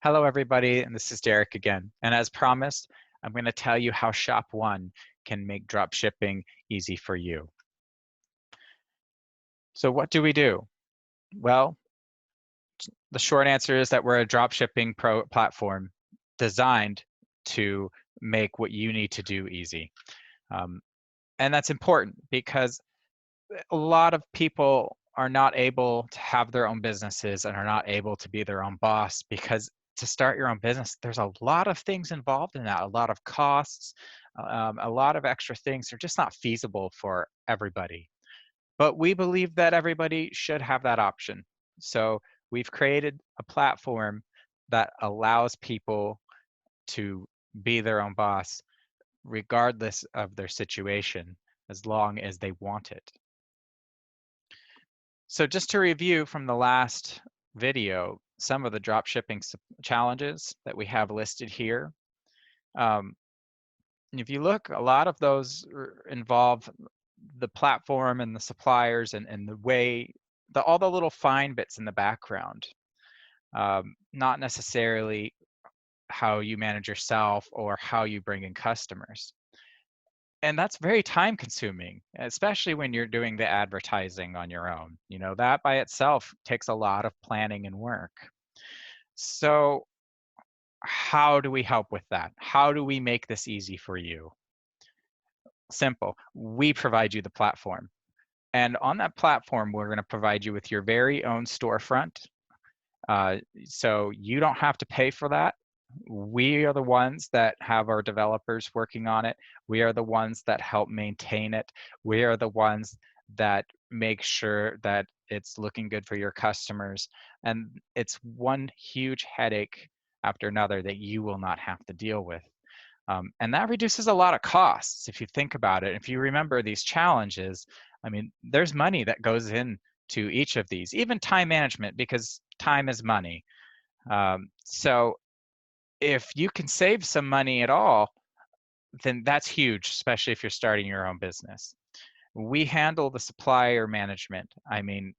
Hello, everybody, and this is Derek again. And as promised, I'm going to tell you how Shop1 can make drop shipping easy for you. So what do we do? Well, the short answer is that we're a drop shipping platform designed to make what you need to do easy. And that's important because a lot of people are not able to have their own businesses and are not able to be their own boss because to start your own business, there's a lot of things involved in that, a lot of costs, a lot of extra things are just not feasible for everybody. But we believe that everybody should have that option. So we've created a platform that allows people to be their own boss regardless of their situation, as long as they want it. So just to review from the last video, some of the drop shipping challenges that we have listed here. If you look, a lot of those involve the platform and the suppliers and the way, all the little fine bits in the background, not necessarily how you manage yourself or how you bring in customers. And that's very time consuming, especially when you're doing the advertising on your own. You know, that by itself takes a lot of planning and work. So how do we help with that? How do we make this easy for you? Simple. We provide you the platform. And on that platform, we're going to provide you with your very own storefront. So you don't have to pay for that. We are the ones that have our developers working on it. We are the ones that help maintain it. We are the ones that make sure that it's looking good for your customers. And it's one huge headache after another that you will not have to deal with. And that reduces a lot of costs if you think about it. If you remember these challenges, I mean, there's money that goes into each of these, even time management, because time is money. So if you can save some money at all, then that's huge, especially if you're starting your own business. We handle the supplier management. I mean,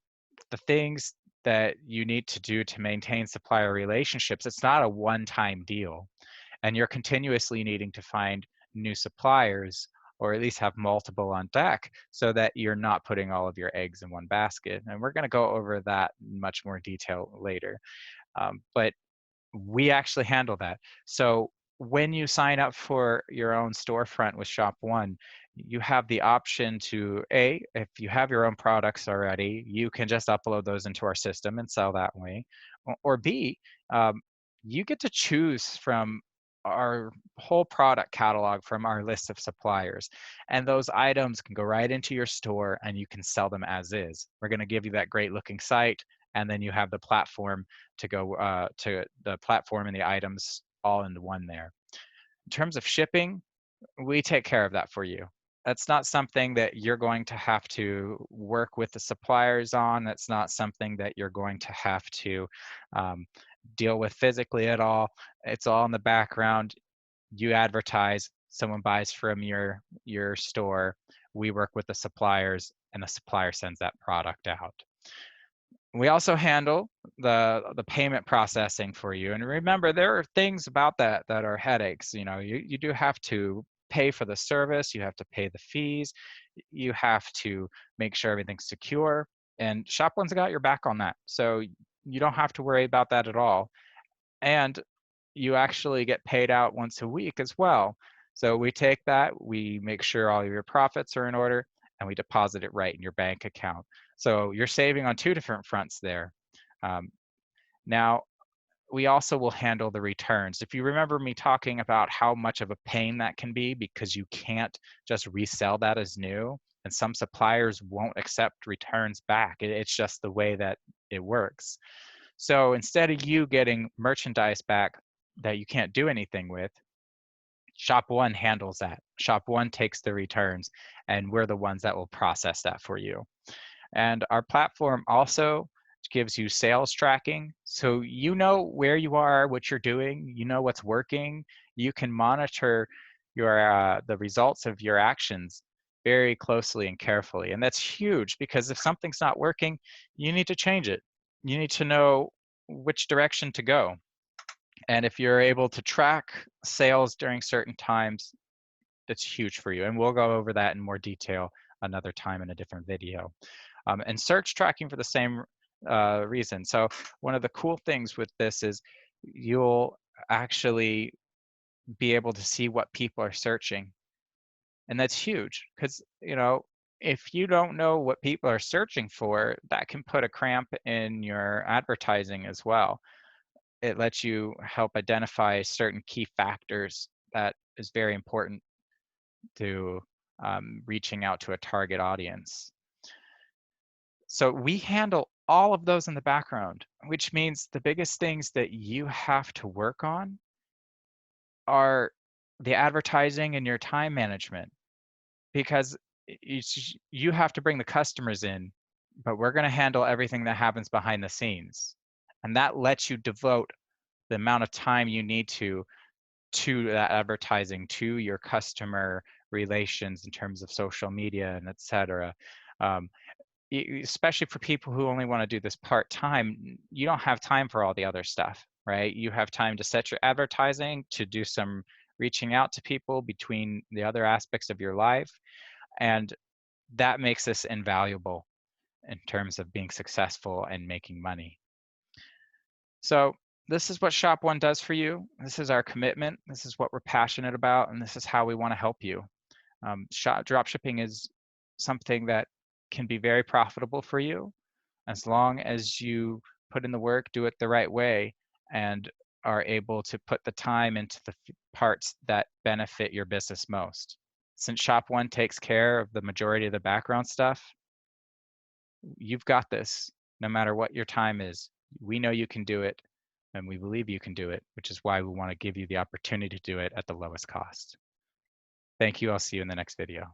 the things that you need to do to maintain supplier relationships, it's not a one-time deal. And you're continuously needing to find new suppliers or at least have multiple on deck so that you're not putting all of your eggs in one basket. And we're going to go over that in much more detail later. But we actually handle that. So when you sign up for your own storefront with Shop1, you have the option to, if you have your own products already, you can just upload those into our system and sell that way. Or B, you get to choose from our whole product catalog from our list of suppliers. And those items can go right into your store and you can sell them as is. We're going to give you that great looking site, and then you have the platform to go to the platform and the items all into one there. In terms of shipping, we take care of that for you. That's not something that you're going to have to work with the suppliers on. That's not something that you're going to have to deal with physically at all. It's all in the background. You advertise, someone buys from your store, we work with the suppliers, and the supplier sends that product out. We also handle the payment processing for you. And remember, there are things about that that are headaches. You know, you do have to pay for the service, you have to pay the fees, you have to make sure everything's secure. And Shop1's got your back on that. So you don't have to worry about that at all. And you actually get paid out once a week as well. So we take that, we make sure all of your profits are in order, and we deposit it right in your bank account. So you're saving on two different fronts there. Now, we also will handle the returns. If you remember me talking about how much of a pain that can be because you can't just resell that as new, and some suppliers won't accept returns back. It's just the way that it works. So instead of you getting merchandise back that you can't do anything with, Shop1 handles that. Shop1 takes the returns, and we're the ones that will process that for you. And our platform also gives you sales tracking. So you know where you are, what you're doing, you know what's working. You can monitor your the results of your actions very closely and carefully. And that's huge because if something's not working, you need to change it. You need to know which direction to go. And if you're able to track sales during certain times, that's huge for you. And we'll go over that in more detail another time in a different video. And search tracking for the same reason. So one of the cool things with this is you'll actually be able to see what people are searching. And that's huge because, you know, if you don't know what people are searching for, that can put a cramp in your advertising as well. It lets you help identify certain key factors that is very important to reaching out to a target audience. So we handle all of those in the background, which means the biggest things that you have to work on are the advertising and your time management, because you have to bring the customers in, but we're going to handle everything that happens behind the scenes. And that lets you devote the amount of time you need to that advertising, to your customer relations in terms of social media and et cetera. Um, Especially for people who only want to do this part-time, you don't have time for all the other stuff, right? You have time to set your advertising, to do some reaching out to people between the other aspects of your life, and that makes this invaluable in terms of being successful and making money. So this is what Shop1 does for you. This is our commitment. This is what we're passionate about, and this is how we want to help you. Dropshipping is something that can be very profitable for you as long as you put in the work, do it the right way, and are able to put the time into the parts that benefit your business most. Since Shop1 takes care of the majority of the background stuff, you've got this no matter what your time is. We know you can do it, and we believe you can do it, which is why we want to give you the opportunity to do it at the lowest cost. Thank you. I'll see you in the next video.